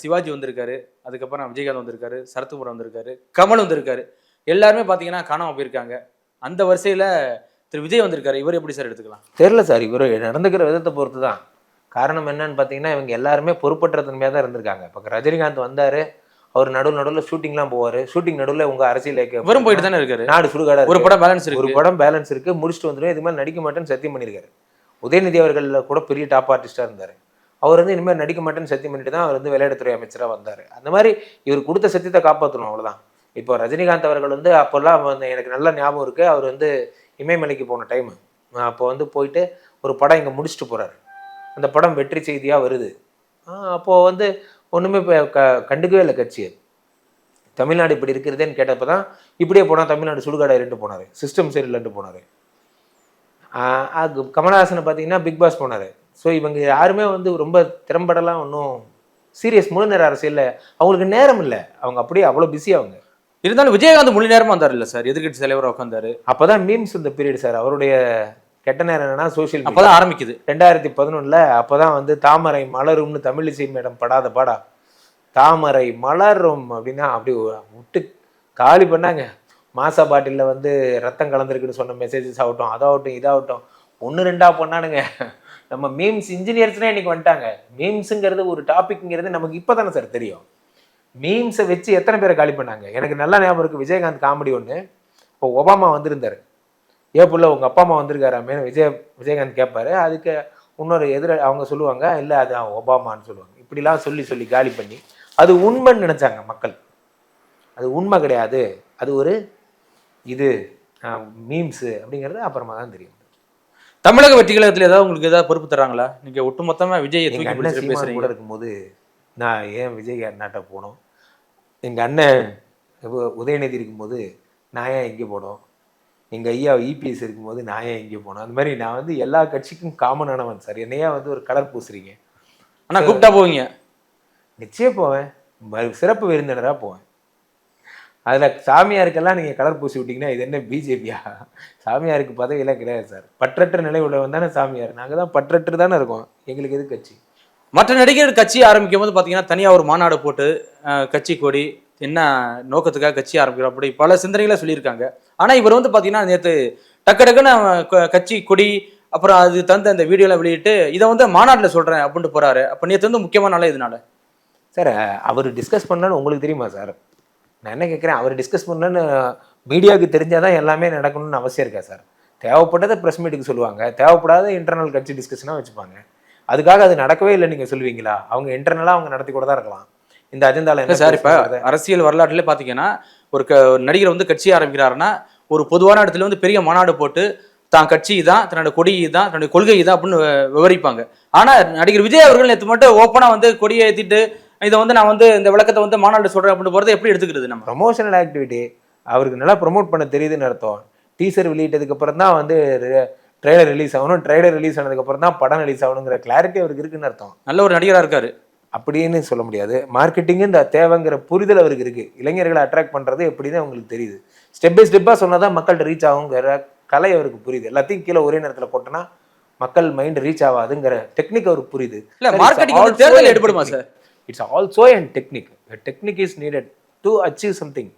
சிவாஜி வந்திருக்காரு, அதுக்கப்புறம் விஜயகாந்த் வந்திருக்காரு, சரத்குமார் வந்திருக்காரு, கமல் வந்திருக்காரு. எல்லாருமே பார்த்தீங்கன்னா காணாமல் போயிருக்காங்க. அந்த வரிசையில் திரு விஜய் வந்திருக்காரு. இவர் எப்படி சார் எடுத்துக்கலாம்? தெரியல சார். இவர் நடந்துக்கிற விதத்தை பொறுத்து தான். காரணம் என்னன்னு பார்த்தீங்கன்னா, இவங்க எல்லாருமே பொறுப்பற்ற தன்மையாக தான் இருந்திருக்காங்க. இப்போ ரஜினிகாந்த் வந்தார், அவர் நடுவில் ஷூட்டிங்லாம் போவார். ஷூட்டிங் நடுவில் உங்கள் அரசியல் வரும் போயிட்டு தானே இருக்காரு. நாடு சுடுகாடு. ஒரு படம் பேலன்ஸ் இருக்கு, ஒரு படம் பேலன்ஸ் இருக்கு, முடிச்சுட்டு வந்துடும். இது மாதிரி நடிக்க மாட்டேன்னு சத்தியம் பண்ணியிருக்காரு. உதயநிதி அவர்கள் கூட பெரிய டாப் ஆர்டிஸ்டாக இருந்தார். அவர் வந்து இனிமேல் நடிக்க மாட்டேன்னு சத்தியம் பண்ணிட்டு தான் அவர் வந்து விளையாட்டுத்துறை அமைச்சராக வந்தார். அந்த மாதிரி இவர் கொடுத்த சத்தியத்தை காப்பாற்றணும், அவ்வளோதான். இப்போ ரஜினிகாந்த் அவர்கள் வந்து அப்போல்லாம் வந்து எனக்கு நல்ல ஞாபகம் இருக்குது. அவர் வந்து இமயமலைக்கு போன டைமு. அப்போ வந்து போயிட்டு ஒரு படம் இங்கே முடிச்சுட்டு போகிறார். அந்த படம் வெற்றி செய்தியாக வருது. அப்போது வந்து ஒன்றுமே இப்போ கண்டுக்கவே இல்லை கட்சி. தமிழ்நாடு இப்படி இருக்கிறதேன்னு கேட்டப்போ தான் இப்படியே போனால் தமிழ்நாடு சுடுகாடாயிட்டு போனார், சிஸ்டம் சரியில்லைன்ட்டு போனார். கமலஹாசனை பார்த்தீங்கன்னா பிக் பாஸ் போனார். ஸோ இவங்க யாருமே வந்து ரொம்ப திறம்படலாம் ஒன்றும் சீரியஸ் முழு நேர அரசியலில் அவங்களுக்கு நேரம் இல்லை. அவங்க அப்படியே அவ்வளோ பிஸி. அவங்க இருந்தாலும் விஜயகாந்த் முழு நேரமாக வந்தார் இல்லை சார், எதிர்கட்சி தலைவராக உட்காந்தாரு. அப்போ தான் மீம்ஸ் இந்த பீரியட் சார். அவருடைய கெட்ட நேரம் என்னன்னா சோசியல் அப்போ தான் ஆரம்பிக்குது 2011. அப்போ தான் வந்து தாமரை மலரும்னு தமிழிசை மேடம் படாத பாடா தாமரை மலரும் அப்படின்னா அப்படி விட்டு காலி பண்ணாங்க. மாசா பாட்டிலில் வந்து ரத்தம் கலந்துருக்குன்னு சொன்ன மெசேஜஸ் ஆகட்டும், அதாகட்டும் இதாகட்டும் 1-2 பண்ணானுங்க. நம்ம மீம்ஸ் இன்ஜினியர்ஸ்னே இன்னைக்கு வந்துட்டாங்க. மீம்ஸுங்கிறது ஒரு டாபிக்ங்கிறது நமக்கு இப்போ தானே சார் தெரியும். மீம்ஸை வச்சு எத்தனை பேரை காலி பண்ணாங்க. எனக்கு நல்லா ஞாபகம் இருக்குது, விஜயகாந்த் காமெடி ஒன்று. இப்போ ஒபாமா வந்திருந்தார். புள்ள உங்கள் அப்பா அம்மா வந்திருக்காராமே விஜயகாந்த் கேட்பாரு. அதுக்கு இன்னொரு அவங்க சொல்லுவாங்க, இல்லை அது ஒபாமான்னு சொல்லுவாங்க. இப்படிலாம் சொல்லி காலி பண்ணி அது உண்மைன்னு நினச்சாங்க மக்கள். அது உண்மை கிடையாது, அது ஒரு இது மீம்ஸு அப்படிங்கிறது அப்புறமா தான் தெரியும். தமிழக வெற்றி கழகத்தில் ஏதாவது உங்களுக்கு ஏதாவது பொறுப்பு தராங்களா? நீங்கள் ஒட்டுமொத்தமாக விஜய் கூட இருக்கும்போது நான் ஏன் விஜய் அண்ணாட்ட போனோம், எங்கள் அண்ணன் உதயநிதி இருக்கும்போது நான் ஏன் எங்கே போனோம், எங்கள் ஐயா இபிஎஸ் இருக்கும்போது நான் ஏன் எங்கே போனோம். அந்த மாதிரி நான் வந்து எல்லா கட்சிக்கும் காமனானவன் சார். என்னையா வந்து ஒரு கலர் பூசுறீங்க. ஆனால் கூப்பிட்டா போவீங்க? நிச்சயம் போவேன், சிறப்பு விருந்தினராக போவேன். அதில் சாமியாருக்கெல்லாம் நீங்கள் கலர் பூசி விட்டிங்கன்னா இது என்ன பிஜேபியா? சாமியாருக்கு பதவியெல்லாம் கிடையாது சார். பற்றற்ற நிலை உள்ளவன் தானே சாமியார். நாங்கள் தான் பற்றற்று தானே இருக்கோம். எங்களுக்கு எது கட்சி? மற்ற நடிகர் கட்சி ஆரம்பிக்கும் போது பார்த்தீங்கன்னா தனியாக ஒரு மாநாடு போட்டு கட்சி கொடி என்ன நோக்கத்துக்காக கட்சி ஆரம்பிக்கிறோம் அப்படி பல சிந்தனைகளை சொல்லியிருக்காங்க. ஆனால் இவர் வந்து பார்த்தீங்கன்னா நேற்று டக்குன்னு கட்சி கொடி அப்புறம் அது தந்த அந்த வீடியோலாம் வெளியிட்டு இதை வந்து மாநாட்டில் சொல்கிறேன் அப்படின்ட்டு போகிறாரு. அப்போ நேற்று வந்து முக்கியமான நாள் இதனால சார் அவர் டிஸ்கஸ் பண்ணலான்னு உங்களுக்கு தெரியுமா சார்? நான் என்ன கேட்குறேன், அவர் டிஸ்கஸ் பண்ணலன்னு மீடியாவுக்கு தெரிஞ்சால் தான் எல்லாமே நடக்கணும்னு அவசியம் இருக்கா சார்? தேவைப்பட்டதை ப்ரெஸ் மீட்டுக்கு சொல்லுவாங்க, தேவைப்படாத இன்டர்னல் கட்சி டிஸ்கஷனாக வச்சுப்பாங்க. அதுக்காக அது நடக்கவே இல்லை நீங்கள் சொல்லுவீங்களா? அவங்க இன்டர்னலாக அவங்க நடத்தி கூட தான் இருக்கலாம். இந்த அஜெண்டாவில் என்ன சார்? இப்போ அரசியல் வரலாற்றிலே பார்த்தீங்கன்னா ஒரு நடிகர் வந்து கட்சி ஆரம்பிக்கிறாருன்னா ஒரு பொதுவான இடத்துல வந்து பெரிய மாநாடு போட்டு தான் கட்சி தான், தன்னோட கொடி தான், தன்னுடைய கொள்கை தான் அப்படின்னு விவரிப்பாங்க. ஆனா நடிகர் விஜய் அவர்கள் நேற்று மட்டும் ஓப்பனா வந்து கொடியை ஏத்திட்டு இதை வந்து நான் வந்து இந்த விளக்கத்தை வந்து மாநாடு சொல்றேன் அப்படின்னு போறதை எப்படி எடுத்துக்கிறது நம்ம? ப்ரொமோஷனல் ஆக்டிவிட்டி அவருக்கு நல்லா ப்ரொமோட் பண்ண தெரியுதுன்னு அர்த்தம். டீசர் வெளியிட்டதுக்கு அப்புறம் தான் வந்து ட்ரெய்லர் ரிலீஸ் ஆகணும், ட்ரெய்லர் ரிலீஸ் ஆனதுக்கு அப்புறம் தான் படம் ரிலீஸ் ஆகணுங்கிற கிளாரிட்டி அவருக்கு இருக்குன்னு அர்த்தம். நல்ல ஒரு நடிகரா இருக்காரு அப்படின்னு சொல்ல முடியாது. மார்க்கெட்டிங்கு இந்த தேவைங்கிற புரிதல் அவருக்கு இருக்கு. இளைஞர்களை அட்ராக்ட் பண்றது எப்படின்னு அவங்களுக்கு தெரியுது. ஸ்டெப் பை ஸ்டெப்பா சொன்னாதான் மக்கள்கிட்ட ரீச் ஆகுங்கிற கலை அவருக்கு புரியுது. எல்லாத்தையும் கீழே ஒரே நேரத்தில் போட்டோன்னா மக்கள் மைண்ட் ரீச் ஆகாதுங்கிற டெக்னிக் அவருக்கு புரியுது. இல்ல மார்க்கெட்டிங் வந்து தேர்தல் எடுபடுமா sir? It's also and technique. Technique is needed to achieve something.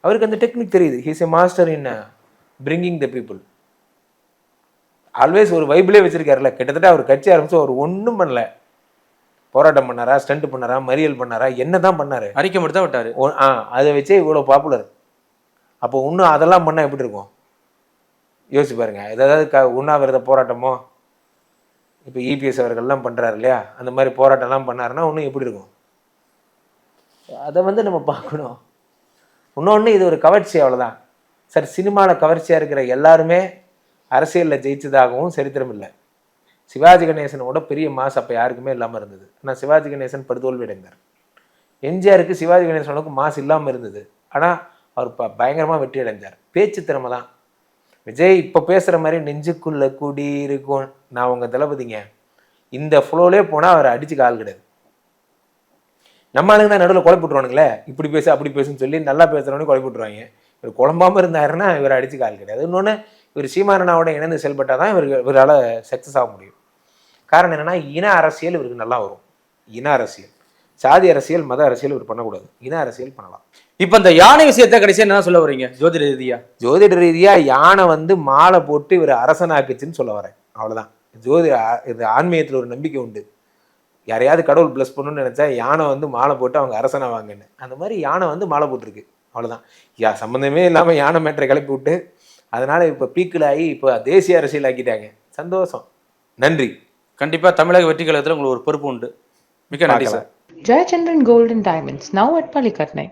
அவருக்கு அந்த டெக்னிக் தெரியுது. He's a master in bringing the people. Always ஒரு வைபிளே வச்சிருக்காருல்ல. கிட்டத்தட்ட அவர் கட்சி ஆரம்பிச்சு அவர் ஒன்றும் பண்ணல. போராட்டம் பண்ணாரா, ஸ்டண்ட் பண்ணாரா, மறியல் பண்ணாரா, என்னதான் பண்ணாரு? அறிக்கை மட்டும் தான் விட்டாரு. அதை வச்சே இவ்வளோ பாப்புலர். அப்போ இன்னும் அதெல்லாம் பண்ணால் எப்படி இருக்கும் யோசிச்சு பாருங்க. ஏதாவது உண்ணாவிரத போராட்டமோ இப்போ இபிஎஸ் அவர்கள்லாம் பண்ணுறாரு இல்லையா, அந்த மாதிரி போராட்டம்லாம் பண்ணாருன்னா இன்னும் எப்படி இருக்கும்? அதை வந்து நம்ம பார்க்கணும். இன்னொன்று இது ஒரு கவர்ச்சி, அவ்வளோதான் சார். சினிமாவில் கவர்ச்சியாக இருக்கிற எல்லாருமே அரசியலில் ஜெயிச்சதாகவும் சரித்திரம் இல்லை. சிவாஜி கணேசனோட பெரிய மாஸ் அப்போ யாருக்குமே இல்லாமல் இருந்தது. ஆனால் சிவாஜி கணேசன் படுதோல்வி அடைந்தார். எம்ஜிஆருக்கு சிவாஜி கணேசனுக்கு மாஸ் இல்லாமல் இருந்தது. ஆனால் அவர் பயங்கரமாக வெற்றி அடைஞ்சார். பேச்சு திறமை தான். விஜய் இப்போ பேசுகிற மாதிரி நெஞ்சுக்குள்ள கூடி இருக்கும் நான் உங்கள் தளபதிங்க, இந்த ஃப்ளோலே போனால் அவர் அடிச்சுக்க ஆள் கிடையாது. நம்ம ஆளுங்க தான் நடுவில் குழப்பிட்டுருவானுங்களே, இப்படி பேசு அப்படி பேசுன்னு சொல்லி நல்லா பேசுகிறவனே குழப்பிட்டுருவாங்க. இவர் குழம்பாமல் இருந்தாருன்னா இவர் அடிச்சுக்க ஆள் கிடையாது. இன்னொன்று இவர் சீமானனாவோட இணைந்து செயல்பட்டால் தான் இவரால் சக்ஸஸ் ஆக முடியும். காரணம் என்னன்னா, இன அரசியல் இவருக்கு நல்லா வரும். இன அரசியல், சாதி அரசியல், மத அரசியல் இவர் பண்ணக்கூடாது. இன அரசியல் பண்ணலாம். இப்ப இந்த யானை விஷயத்தை கடைசியா என்ன சொல்ல வரீங்க ஜோதிட ரீதியா? ஜோதிட ரீதியா யானை வந்து மாலை போட்டு இவர் அரசனாக்குச்சுன்னு சொல்ல வரேன், அவ்வளவுதான். இது ஆன்மீகத்துல ஒரு நம்பிக்கை உண்டு. யாரையாவது கடவுள் பிளஸ் பண்ணணும்னு நினைச்சா யானை வந்து மாலை போட்டு அவங்க அரசனாவாங்கன்னு. அந்த மாதிரி யானை வந்து மாலை போட்டிருக்கு, அவ்வளவுதான். சம்பந்தமே இல்லாம யானை மேட்டரை கிளப்பி விட்டு அதனால இப்ப பீக்கில் ஆகி இப்ப தேசிய அரசியல் ஆக்கிட்டாங்க. சந்தோஷம், நன்றி. கண்டிப்பா தமிழக வெற்றி கழகத்துல உங்களுக்கு ஒரு பொறுப்பு உண்டு. மிக்க நன்றி sir. Jayachandran Gold and Diamonds, now at Palikatnai.